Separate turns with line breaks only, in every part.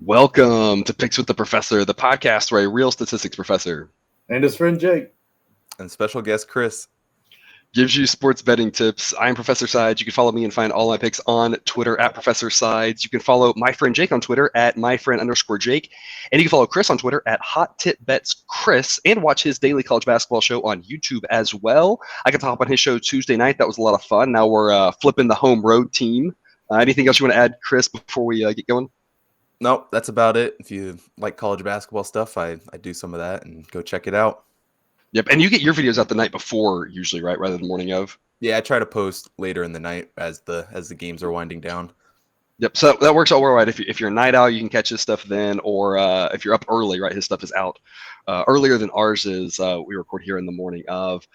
Welcome to Picks with the Professor, the podcast where a real statistics professor
And his friend Jake.
And special guest Chris.
gives you sports betting tips. I'm Professor Sides. You can follow me and find all my picks on Twitter at Professor Sides. You can follow my friend Jake on Twitter at myfriend_Jake. And you can follow Chris on Twitter at HotTipBets Chris and watch his daily college basketball show on YouTube as well. I got to hop on his show Tuesday night. That was a lot of fun. Now we're flipping the home road team. Anything else you want to add, Chris, before we get going?
Nope, that's about it. If you like college basketball stuff, I do some of that and go check it out.
Yep, and you get your videos out the night before usually, right, rather than morning of?
Yeah, I try to post later in the night as the games are winding down.
Yep, so that works out well, right? If you're a night owl, you can catch his stuff then, or if you're up early, right, his stuff is out earlier than ours is. We record here in the morning of.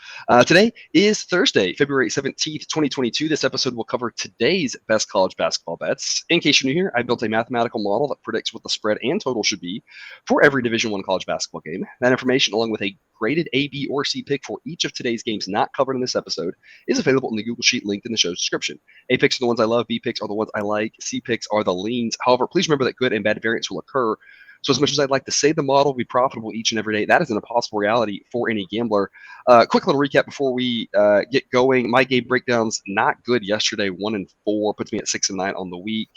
Today is Thursday, February 17th, 2022. This episode will cover today's best college basketball bets. In case you're new here, I built a mathematical model that predicts what the spread and total should be for every Division I college basketball game. That information, along with a graded A, B, or C pick for each of today's games not covered in this episode, is available in the Google Sheet linked in the show's description. A picks are the ones I love, B picks are the ones I like, C picks are the leans. However, please remember that good and bad variance will occur. So as much as I'd like to say the model will be profitable each and every day, that is an impossible reality for any gambler. Quick little recap before we get going. My game breakdowns, not good yesterday. 1-4 puts me at 6-9 on the week.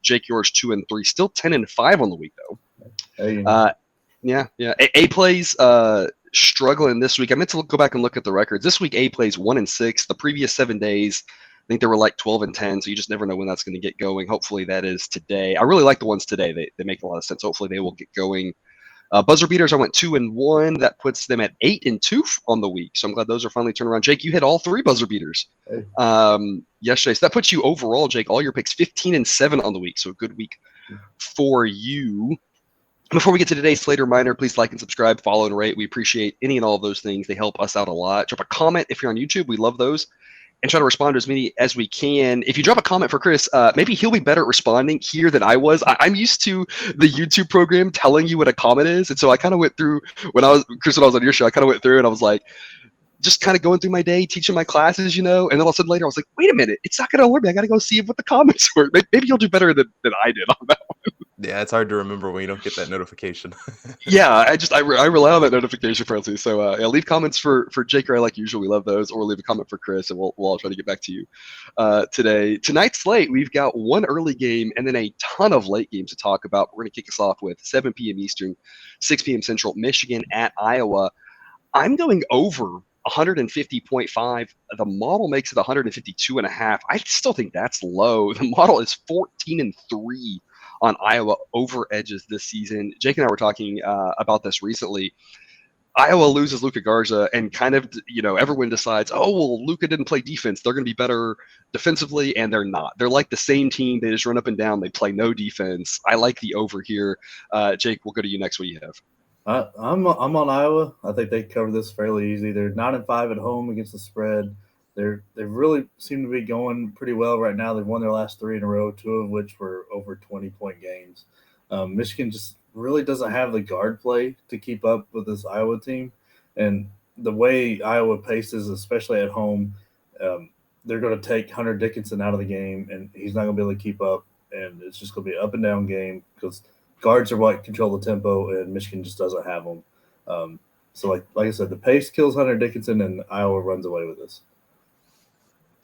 Jake, yours 2-3, still 10-5 on the week though.
Hey,
Yeah. A plays struggling this week. I meant to go back and look at the records. This week, A plays 1-6. The previous 7 days, I think they were like 12-10. So you just never know when that's going to get going. Hopefully that is today. I really like the ones today. They make a lot of sense. Hopefully they will get going. Buzzer beaters, I went 2-1. That puts them at 8-2 on the week. So I'm glad those are finally turned around. Jake, you hit all 3 buzzer beaters yesterday. So that puts you overall, Jake, all your picks 15-7 on the week. So a good week for you. Before we get to today's slate reminder, please like and subscribe, follow, and rate. We appreciate any and all of those things. They help us out a lot. Drop a comment if you're on YouTube. We love those. And try to respond to as many as we can. If you drop a comment for Chris, maybe he'll be better at responding here than I was. I'm used to the YouTube program telling you what a comment is. And so I kind of went through, when I was on your show, I kind of went through and I was like, just kind of going through my day, teaching my classes, and then all of a sudden later I was like, wait a minute, it's not going to alert me. I got to go see what the comments were. Maybe you'll do better than I did on that one.
Yeah, it's hard to remember when you don't get that notification.
Yeah, I rely on that notification, Francie. So leave comments for Jake or I like usual. We love those. Or leave a comment for Chris, and we'll all try to get back to you today. Tonight's slate, we've got one early game and then a ton of late games to talk about. We're going to kick us off with 7 p.m. Eastern, 6 p.m. Central, Michigan at Iowa. I'm going over 150.5. The model makes it 152.5. I still think that's low. The model is 14-3 on Iowa over edges this season. Jake and I were talking about this recently. Iowa loses Luka Garza, and kind of, everyone decides, oh, well, Luka didn't play defense. They're going to be better defensively, and they're not. They're like the same team. They just run up and down. They play no defense. I like the over here. Jake, we'll go to you next. What do you have?
I'm on Iowa. I think they cover this fairly easy. They're 9-5 at home against the spread. They really seem to be going pretty well right now. They've won their last 3 in a row, 2 of which were over 20-point games. Michigan just really doesn't have the guard play to keep up with this Iowa team. And the way Iowa paces, especially at home, they're going to take Hunter Dickinson out of the game, and he's not going to be able to keep up. And it's just going to be an up-and-down game because guards are what control the tempo, and Michigan just doesn't have them. So like I said, the pace kills Hunter Dickinson, and Iowa runs away with this.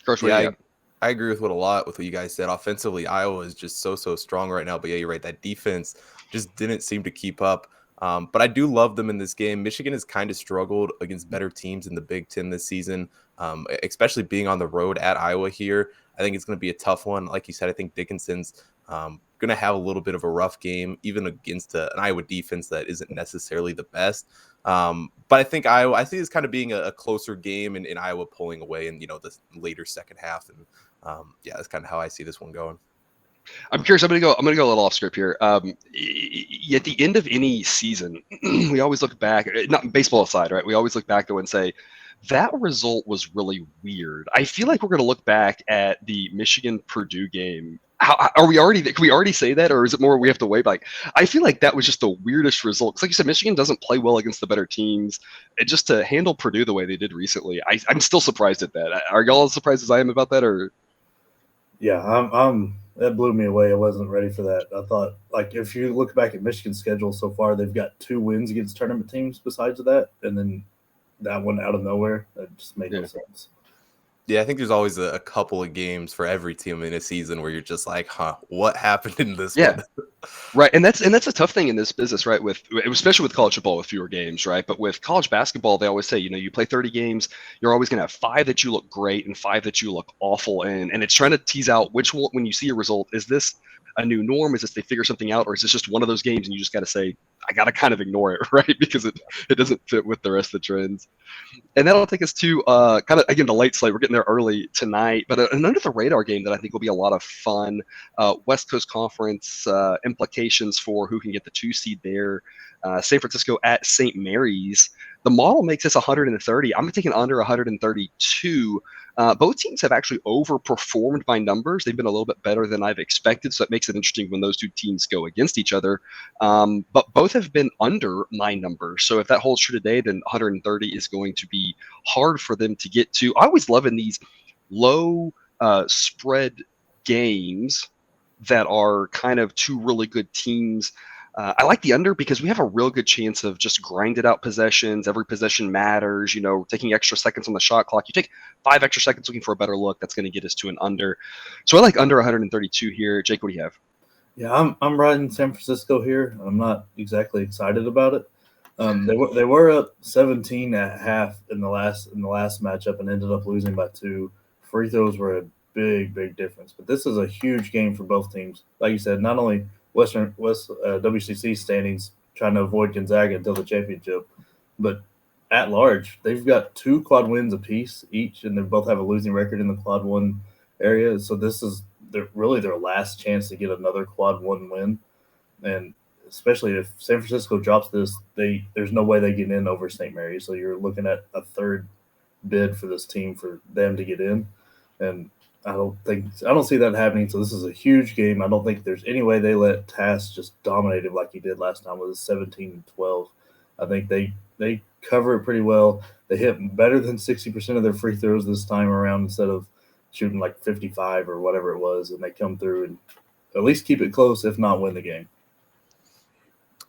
Course,
yeah, I agree with what you guys said. Offensively, Iowa is just so strong right now. But yeah, you're right. That defense just didn't seem to keep up. But I do love them in this game. Michigan has kind of struggled against better teams in the Big Ten this season, especially being on the road at Iowa here. I think it's going to be a tough one. Like you said, I think Dickinson's going to have a little bit of a rough game, even against an Iowa defense that isn't necessarily the best. But I think it's kind of being a closer game and Iowa pulling away in, the later second half. And that's kind of how I see this one going.
I'm curious. I'm gonna go a little off script here. At the end of any season, we always look back, not baseball aside, right? We always look back though and say, that result was really weird. I feel like we're going to look back at the Michigan-Purdue game. Can we already say that, or is it more we have to wait? Like, I feel like that was just the weirdest result. Because like you said, Michigan doesn't play well against the better teams. And just to handle Purdue the way they did recently, I'm still surprised at that. Are y'all as surprised as I am about that, or?
Yeah, I'm That blew me away. I wasn't ready for that. I thought, like, if you look back at Michigan's schedule so far, they've got 2 wins against tournament teams besides that, and then that one out of nowhere. That just made no sense.
Yeah, I think there's always a couple of games for every team in a season where you're just like, huh, what happened in this one?
Right, and that's a tough thing in this business, right? With especially with college football with fewer games, right? But with college basketball, they always say, you play 30 games, you're always going to have 5 that you look great and 5 that you look awful in, and it's trying to tease out which one, when you see a result, is this a new norm? Is this they figure something out, or is this just one of those games and you just got to say, I got to kind of ignore it, right? Because it doesn't fit with the rest of the trends. And that'll take us to kind of, again, the late slate. We're getting there early tonight, but an under the radar game that I think will be a lot of fun. West Coast Conference implications for who can get the 2 seed there. San Francisco at St. Mary's. The model makes this 130. I'm taking under 132. Both teams have actually overperformed by numbers. They've been a little bit better than I've expected, so it makes it interesting when those 2 teams go against each other. But both have been under my numbers. So if that holds true today, then 130 is going to be hard for them to get to. I always love in these low spread games that are kind of 2 really good teams. I like the under because we have a real good chance of just grinded out possessions. Every possession matters, taking extra seconds on the shot clock. You take 5 extra seconds looking for a better look. That's going to get us to an under. So I like under 132 here. Jake, what do you have?
Yeah, I'm riding San Francisco here. I'm not exactly excited about it. They were up 17 at half in the last matchup and ended up losing by 2. Free throws were a big difference. But this is a huge game for both teams. Like you said, not only West WCC standings trying to avoid Gonzaga until the championship, but at large, they've got 2 quad wins apiece each, and they both have a losing record in the quad 1 area. So this is really their last chance to get another quad 1 win, and especially if San Francisco drops this, there's no way they get in over St. Mary's. So you're looking at a 3rd bid for this team for them to get in, and I don't see that happening. So this is a huge game. I don't think there's any way they let Tass just dominate it like he did last time with his 17-12. I think they cover it pretty well. They hit better than 60% of their free throws this time around instead of shooting like 55 or whatever it was, and they come through and at least keep it close, if not win the game.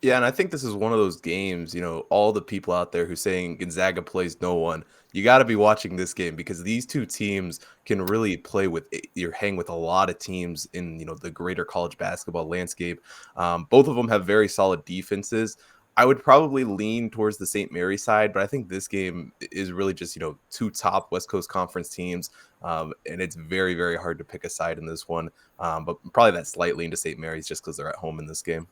Yeah, and I think this is one of those games, all the people out there who saying Gonzaga plays no one, you got to be watching this game because these 2 teams can really hang with a lot of teams in, the greater college basketball landscape. Both of them have very solid defenses. I would probably lean towards the St. Mary side, but I think this game is really just, 2 top West Coast Conference teams, and it's very, very hard to pick a side in this one, but probably that slight lean to St. Mary's just because they're at home in this game.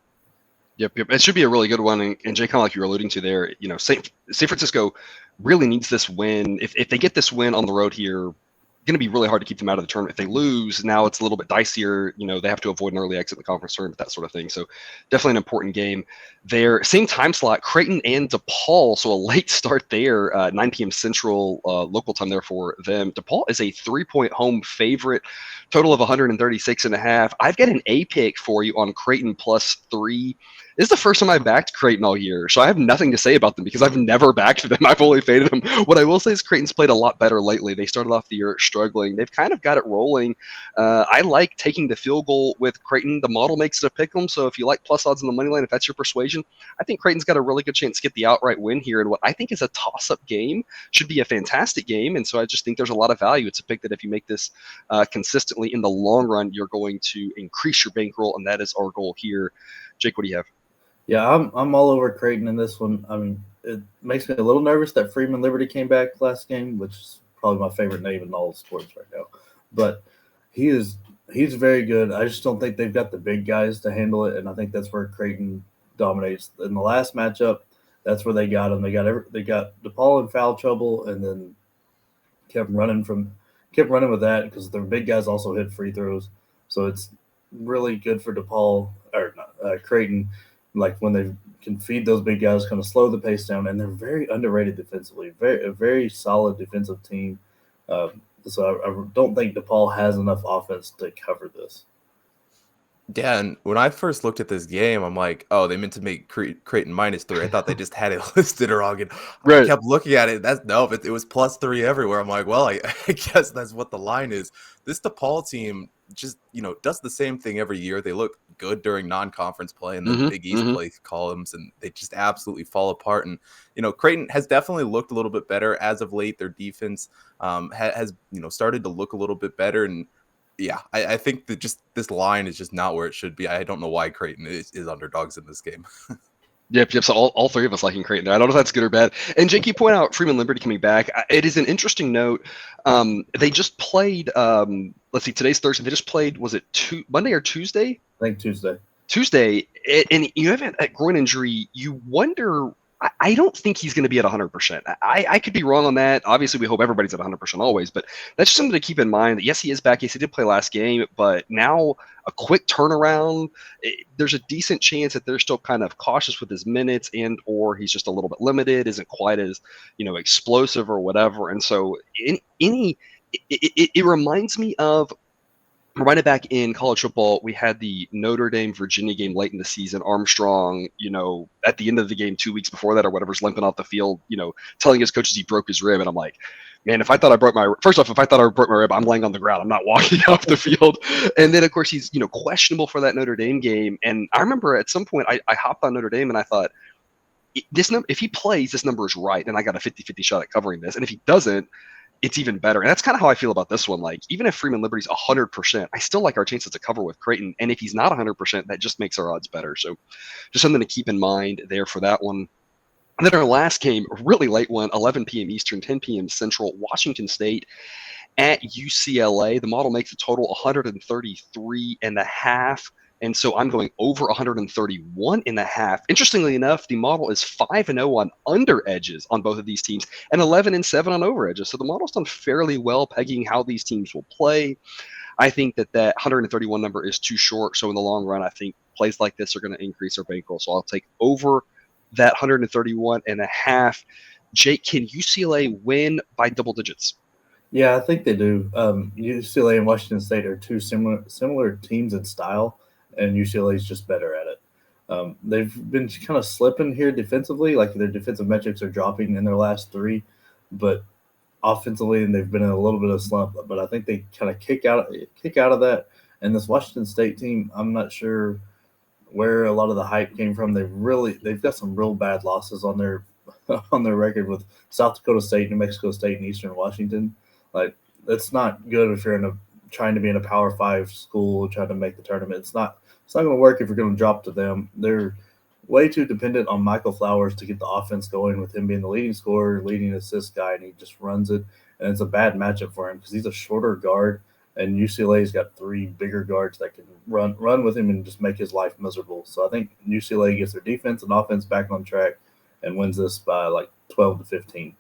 Yep. It should be a really good one. And Jay, kind of like you were alluding to there, San Francisco really needs this win. If they get this win on the road here, going to be really hard to keep them out of the tournament. If they lose, now it's a little bit dicier. They have to avoid an early exit in the conference tournament, that sort of thing. So definitely an important game there. Same time slot, Creighton and DePaul. So a late start there, 9 p.m. Central local time there for them. DePaul is a 3-point home favorite, total of 136.5. I've got an A pick for you on Creighton +3. This is the first time I've backed Creighton all year, so I have nothing to say about them because I've never backed them. I've only faded them. What I will say is Creighton's played a lot better lately. They started off the year struggling. They've kind of got it rolling. I like taking the field goal with Creighton. The model makes it a pick 'em, so if you like plus odds on the money line, if that's your persuasion, I think Creighton's got a really good chance to get the outright win here. And what I think is a toss-up game should be a fantastic game, and so I just think there's a lot of value. It's a pick that if you make this consistently in the long run, you're going to increase your bankroll, and that is our goal here. Jake, what do you have?
Yeah, I'm all over Creighton in this one. I mean, it makes me a little nervous that Freeman Liberty came back last game, which is probably my favorite name in all of sports right now. But he's very good. I just don't think they've got the big guys to handle it, and I think that's where Creighton dominates. In the last matchup, that's where they got him. They got DePaul in foul trouble, and then kept running with that because their big guys also hit free throws. So it's really good for DePaul or Creighton. Like when they can feed those big guys, kind of slow the pace down, and they're very underrated defensively. A very solid defensive team. So I don't think DePaul has enough offense to cover this.
Yeah, and when I first looked at this game, I'm like, oh, they meant to make Creighton -3. I thought they just had it listed wrong. And I kept looking at it. It was +3 everywhere. I'm like, well, I guess that's what the line is. This DePaul team just, does the same thing every year. They look good during non-conference play, and then
Mm-hmm,
Big East
mm-hmm.
play columns, and they just absolutely fall apart. And, Creighton has definitely looked a little bit better as of late. Their defense has, started to look a little bit better. And yeah, I think that just this line is just not where it should be. I don't know why Creighton is underdogs in this game.
Yep. So all three of us liking Creighton there. I don't know if that's good or bad. And Jake, you point out Freeman Liberty coming back. It is an interesting note. They just played. Let's see. Today's Thursday. They just played. Was it Monday or Tuesday?
I think Tuesday.
Tuesday, and you have that groin injury. You wonder. I don't think he's going to be at 100%. I could be wrong on that. Obviously, we hope everybody's at 100% always, but that's just something to keep in mind. That yes, he is back. Yes, he did play last game, but now a quick turnaround. There's a decent chance that they're still kind of cautious with his minutes, and or he's just a little bit limited, isn't quite as explosive or whatever. And so it reminds me of. Right back in college football, we had the Notre Dame Virginia game late in the season. Armstrong, at the end of the game 2 weeks before that or whatever's limping off the field, telling his coaches he broke his rib. And I'm like, man, if I thought I broke my rib, I'm laying on the ground. I'm not walking off the field. And then of course he's, questionable for that Notre Dame game. And I remember at some point I hopped on Notre Dame and I thought, this number, if he plays, this number is right. And I got a 50-50 shot at covering this. And if he doesn't, it's even better. And that's kind of how I feel about this one. Like, even if Freeman Liberty's 100%, I still like our chances to cover with Creighton. And if he's not 100%, that just makes our odds better. So just something to keep in mind there for that one. And then our last game, a really late one, 11 p.m. Eastern, 10 p.m. Central, Washington State at UCLA. The model makes a total 133.5. And so I'm going over 131.5. Interestingly enough, the model is 5-0 on under edges on both of these teams and 11-7 on over edges. So the model's done fairly well pegging how these teams will play. I think that 131 number is too short. So in the long run, I think plays like this are going to increase our bankroll. So I'll take over that 131.5. Jake, can UCLA win by double digits?
Yeah, I think they do. UCLA and Washington State are two similar teams in style, and UCLA is just better at it. They've been kind of slipping here defensively, like their defensive metrics are dropping in their last three, but offensively, and they've been in a little bit of slump. But I think they kind of kick out of that. And this Washington State team, I'm not sure where a lot of the hype came from. They've got some real bad losses on their record with South Dakota State, New Mexico State, and Eastern Washington. Like, that's not good if you're trying to be in a Power 5 school trying to make the tournament. It's not going to work if you're going to drop to them. They're way too dependent on Michael Flowers to get the offense going, with him being the leading scorer, leading assist guy, and he just runs it. And it's a bad matchup for him because he's a shorter guard, and UCLA's got three bigger guards that can run with him and just make his life miserable. So I think UCLA gets their defense and offense back on track and wins this by like 12-15.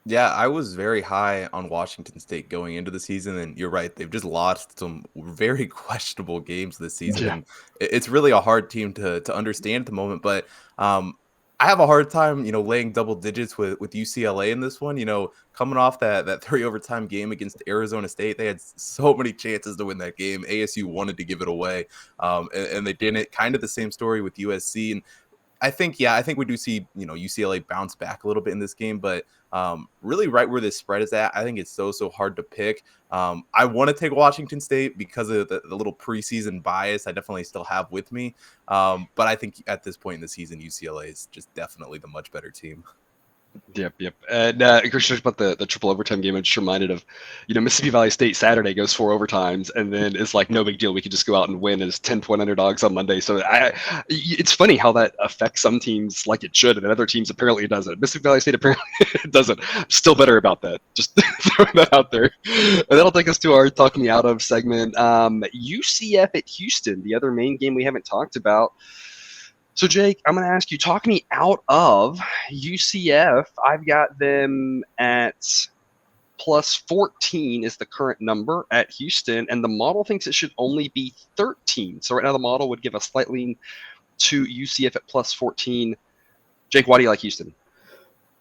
Yeah, I was very high on Washington State going into the season, and you're right. They've just lost some very questionable games this season.
Yeah.
And it's really a hard team to understand at the moment. But I have a hard time, laying double digits with UCLA in this one. Coming off that 3 overtime game against Arizona State, they had so many chances to win that game. ASU wanted to give it away, and they didn't. Kind of the same story with USC. And I think we do see, UCLA bounce back a little bit in this game, but really right where this spread is at, I think it's so hard to pick. I want to take Washington State because of the little preseason bias I definitely still have with me. But I think at this point in the season, UCLA is just definitely the much better team.
Yep. And Christian, about the triple overtime game, I'm just reminded of, Mississippi Valley State Saturday goes 4 overtimes, and then it's like no big deal. We could just go out and win as 10-point underdogs on Monday. So it's funny how that affects some teams like it should, and other teams apparently it doesn't. Mississippi Valley State apparently it doesn't. Still better about that. Just throwing that out there. And that'll take us to our Talk Me Out Of segment. UCF at Houston, the other main game we haven't talked about. So, Jake, I'm going to ask you, talk me out of UCF. I've got them at plus 14 is the current number at Houston, and the model thinks it should only be 13. So right now the model would give a slight lean to UCF at plus 14. Jake, why do you like Houston?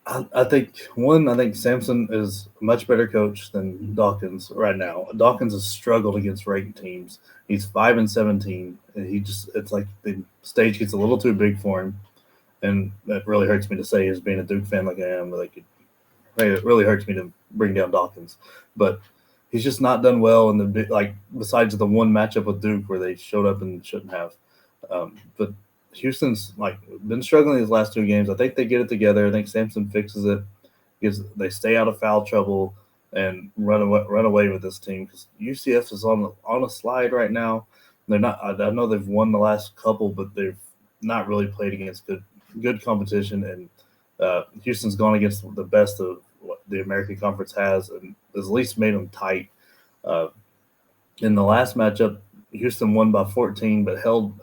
I think Sampson is a much better coach than Dawkins right now. Dawkins has struggled against ranked teams. He's 5-17, and it's like the stage gets a little too big for him, and that really hurts me to say as being a Duke fan like I am. It really hurts me to bring down Dawkins, but he's just not done well in the like besides the one matchup with Duke where they showed up and shouldn't have. But Houston's like been struggling these last 2 games. I think they get it together. I think Sampson fixes it. They stay out of foul trouble and run away with this team because UCF is on a slide right now. They're not. I know they've won the last couple, but they've not really played against good competition. And Houston's gone against the best of what the American Conference has, and has at least made them tight. In the last matchup, Houston won by 14, but held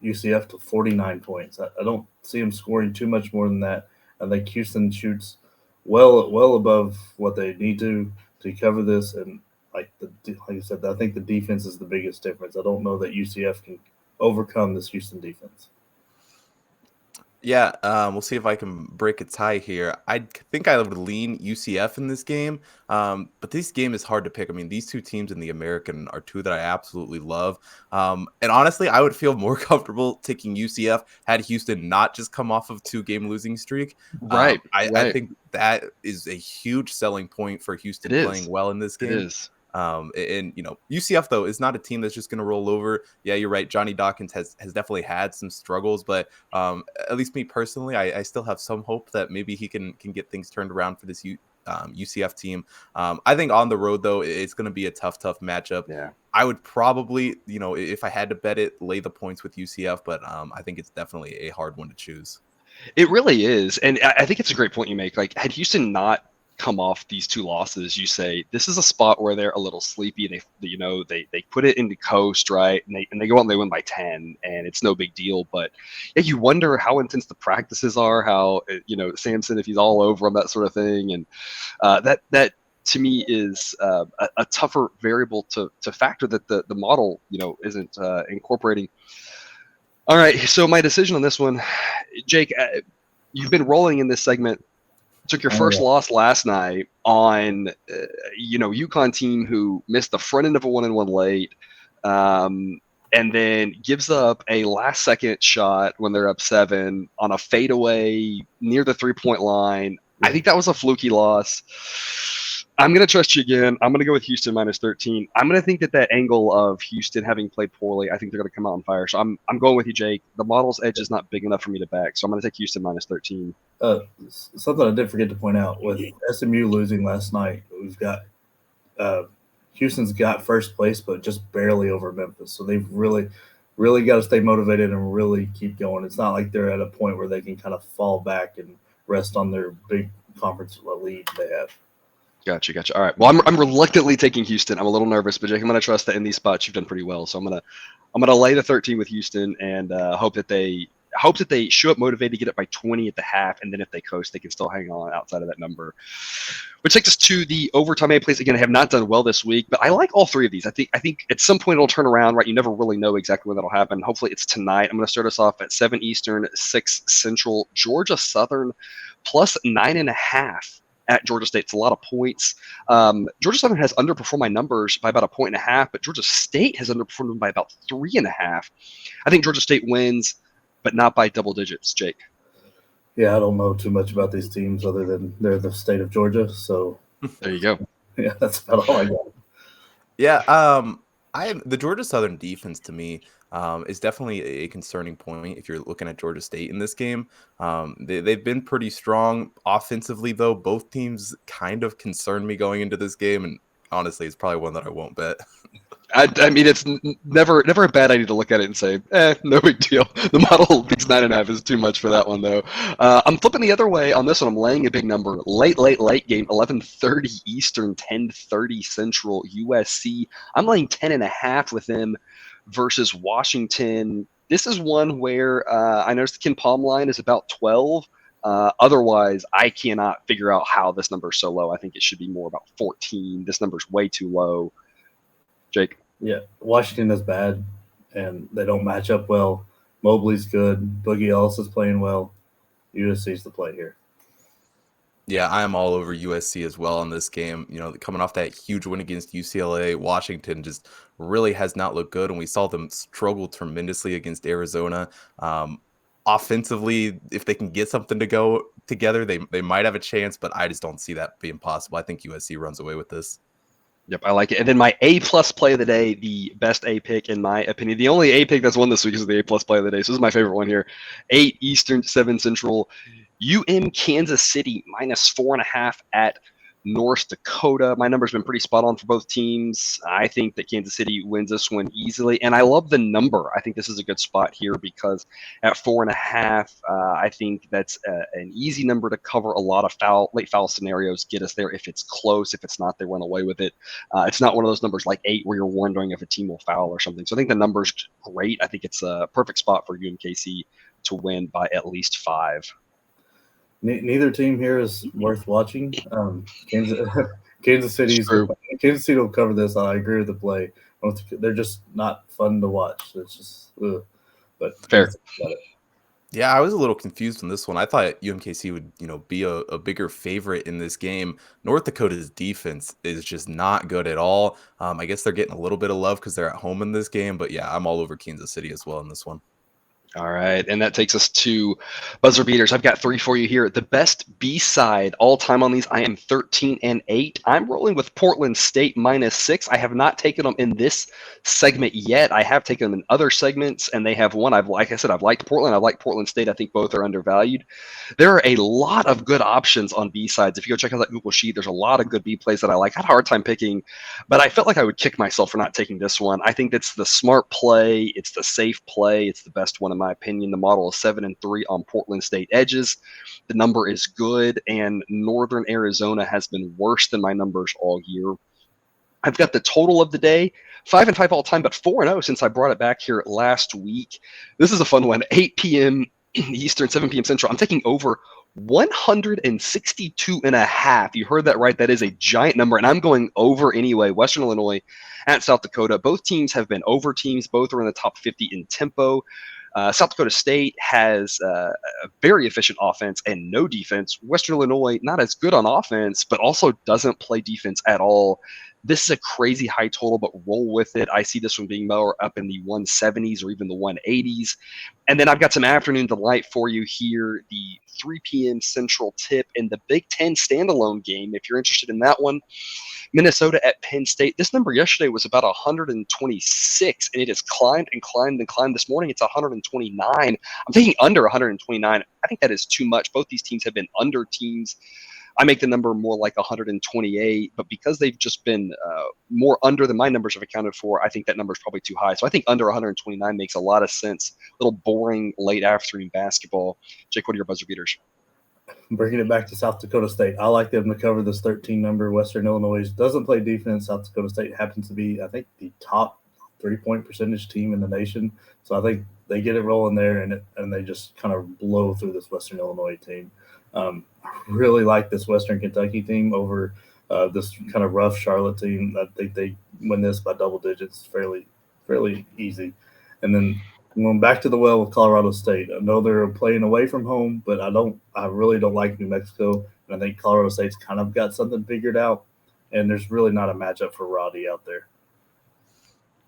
UCF to 49 points. I don't see them scoring too much more than that. I think Houston shoots well above what they need to cover this, and like you said, I think the defense is the biggest difference. I don't know that UCF can overcome this Houston defense.
Yeah, we'll see if I can break a tie here. I think I would lean UCF in this game, but this game is hard to pick. I mean, these two teams in the American are two that I absolutely love. And honestly, I would feel more comfortable taking UCF had Houston not just come off of 2-game losing streak.
Right.
I think that is a huge selling point for Houston playing well in this game.
It is.
And you know, UCF though is not a team that's just going to roll over. Yeah, you're right. Johnny Dawkins has definitely had some struggles, but at least me personally, I still have some hope that maybe he can get things turned around for this UCF team. I think on the road though, it's going to be a tough matchup.
Yeah.
I would probably, you know, if I had to bet it, lay the points with UCF, but I think it's definitely a hard one to choose.
It really is, and I think it's a great point you make. Like, had Houston not come off these 2 losses, you say this is a spot where they're a little sleepy, and they put it into coast, right, and they go out and they win by 10, and it's no big deal. But yeah, you wonder how intense the practices are, how Sampson, if he's all over them, that sort of thing, and that to me is a tougher variable to factor that the model isn't incorporating. All right, so my decision on this one, Jake, you've been rolling in this segment. Took your first loss last night on, UConn team who missed the front end of a 1-and-1 late, and then gives up a last-second shot when they're up 7 on a fadeaway near the 3-point line. I think that was a fluky loss. I'm going to trust you again. I'm going to go with Houston minus 13. I'm going to think that angle of Houston having played poorly, I think they're going to come out on fire. So I'm going with you, Jake. The model's edge is not big enough for me to back, so I'm going to take Houston minus 13.
Something I did forget to point out with SMU losing last night, we've got Houston's got first place, but just barely over Memphis. So they've really got to stay motivated and really keep going. It's not like they're at a point where they can kind of fall back and rest on their big conference lead they have.
Gotcha. All right. Well, I'm reluctantly taking Houston. I'm a little nervous, but Jake, I'm going to trust that in these spots you've done pretty well. So I'm going to lay the 13 with Houston and hope that they show up motivated to get it by 20 at the half, and then if they coast, they can still hang on outside of that number. Which takes us to the overtime A plays. Again, I have not done well this week, but I like all 3 of these. I think at some point it'll turn around, right? You never really know exactly when that'll happen. Hopefully it's tonight. I'm going to start us off at 7 Eastern, 6 Central, Georgia Southern plus 9.5. At Georgia State. It's a lot of points. Georgia Southern has underperformed my numbers by about 1.5, but Georgia State has underperformed them by about 3.5. I think Georgia State wins, but not by double digits, Jake.
Yeah, I don't know too much about these teams other than they're the state of Georgia. So
there you go.
Yeah, that's about all I got.
Yeah, the Georgia Southern defense to me is definitely a concerning point if you're looking at Georgia State in this game. They've been pretty strong offensively, though. Both teams kind of concern me going into this game, and honestly, it's probably one that I won't bet.
I mean, it's never a bad idea to look at it and say, no big deal. The model thinks 9.5 is too much for that one, though. I'm flipping the other way on this one. I'm laying a big number. Late game, 11:30 Eastern, 10:30 Central, USC. I'm laying 10.5 with them versus Washington. This is one where I noticed the Ken Palm line is about 12. Otherwise, I cannot figure out how this number is so low. I think it should be more about 14. This number is way too low. Jake?
Yeah, Washington is bad, and they don't match up well. Mobley's good. Boogie Ellis is playing well. USC's the play here.
Yeah, I am all over USC as well in this game. You know, coming off that huge win against UCLA, Washington just really has not looked good, and we saw them struggle tremendously against Arizona. Offensively, if they can get something to go together, they might have a chance, but I just don't see that being possible. I think USC runs away with this.
Yep, I like it. And then my A-plus play of the day, the best A pick in my opinion. The only A pick that's won this week is the A-plus play of the day. So this is my favorite one here. 8 Eastern, 7 Central. Kansas City -4.5 at North Dakota. My number's been pretty spot on for both teams. I think that Kansas City wins this one easily, and I love the number. I think this is a good spot here because at 4.5, I think that's an easy number to cover a lot of late foul scenarios. Get us there if it's close. If it's not, they run away with it. It's not one of those numbers like 8 where you're wondering if a team will foul or something. So I think the number's great. I think it's a perfect spot for UMKC to win by at least 5.
Neither team here is worth watching. Kansas City will cover this. I agree with the play. They're just not fun to watch. It's just, but
fair.
Yeah, I was a little confused on this one. I thought UMKC would, be a bigger favorite in this game. North Dakota's defense is just not good at all. I guess they're getting a little bit of love because they're at home in this game. But yeah, I'm all over Kansas City as well in this one.
All right, and that takes us to buzzer beaters. I've got 3 for you here. The best B-side all time on these, I am 13-8. I'm rolling with Portland State -6. I have not taken them in this segment yet. I have taken them in other segments, and they have won. Like I said, I've liked Portland. I like Portland State. I think both are undervalued. There are a lot of good options on B-sides. If you go check out that Google Sheet, there's a lot of good B plays that I like. I had a hard time picking, but I felt like I would kick myself for not taking this one. I think that's the smart play. It's the safe play. It's the best one in my opinion. The model is 7-3 on Portland State edges. The number is good, and Northern Arizona has been worse than my numbers all year. I've got the total of the day, 5-5 all time, but 4-0 since I brought it back here last week. This is a fun one. 8 p.m. Eastern, 7 p.m. Central. I'm taking over 162.5. You heard that right. That is a giant number, and I'm going over anyway. Western Illinois at South Dakota. Both teams have been over teams. Both are in the top 50 in tempo. South Dakota State has a very efficient offense and no defense. Western Illinois, not as good on offense, but also doesn't play defense at all. This is a crazy high total, but roll with it. I see this one being more up in the 170s or even the 180s. And then I've got some afternoon delight for you here, the 3 p.m. Central tip in the Big Ten standalone game. If you're interested in that one, Minnesota at Penn State. This number yesterday was about 126, and it has climbed and climbed and climbed. This morning, it's 129. I'm taking under 129. I think that is too much. Both these teams have been under teams. I make the number more like 128, but because they've just been more under than my numbers have accounted for, I think that number is probably too high. So I think under 129 makes a lot of sense. A little boring late afternoon basketball. Jake, what are your buzzer beaters?
Bringing it back to South Dakota State, I like them to cover this 13 number. Western Illinois doesn't play defense. South Dakota State happens to be, I think, the top 3-point percentage team in the nation. So I think they get it rolling there, and they just kind of blow through this Western Illinois team. I really like this Western Kentucky team over this kind of rough Charlotte team. I think they win this by double digits fairly easy. And then going back to the well with Colorado State. I know they're playing away from home, but I really don't like New Mexico. And I think Colorado State's kind of got something figured out. And there's really not a matchup for Roddy out there.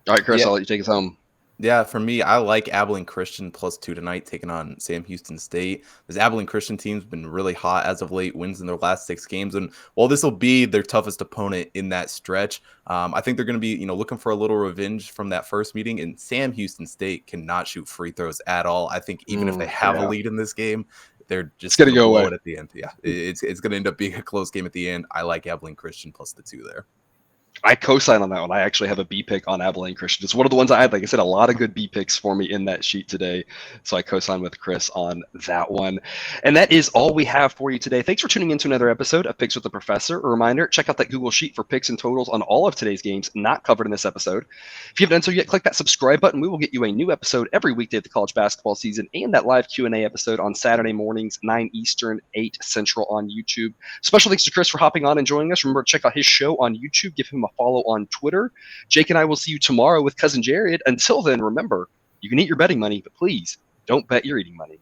All right, Chris, I'll let you take us home.
Yeah, for me, I like Abilene Christian +2 tonight, taking on Sam Houston State. This Abilene Christian team's been really hot as of late, wins in their last 6 games. And while this will be their toughest opponent in that stretch, I think they're going to be, looking for a little revenge from that first meeting. And Sam Houston State cannot shoot free throws at all. I think even if they have a lead in this game, they're just
going to go away
at the end. Yeah, it's going to end up being a close game at the end. I like Abilene Christian +2 there.
I co-sign on that one. I actually have a B pick on Abilene Christian. It's one of the ones I had, like I said, a lot of good B picks for me in that sheet today. So I co-sign with Chris on that one. And that is all we have for you today. Thanks for tuning in to another episode of Picks with the Professor. A reminder, check out that Google Sheet for picks and totals on all of today's games not covered in this episode. If you haven't done so yet, click that subscribe button. We will get you a new episode every weekday of the college basketball season and that live Q&A episode on Saturday mornings, 9 Eastern, 8 Central on YouTube. Special thanks to Chris for hopping on and joining us. Remember to check out his show on YouTube. Give him a follow on Twitter. Jake and I will see you tomorrow with Cousin Jared. Until then, remember, you can eat your betting money, but please don't bet your eating money.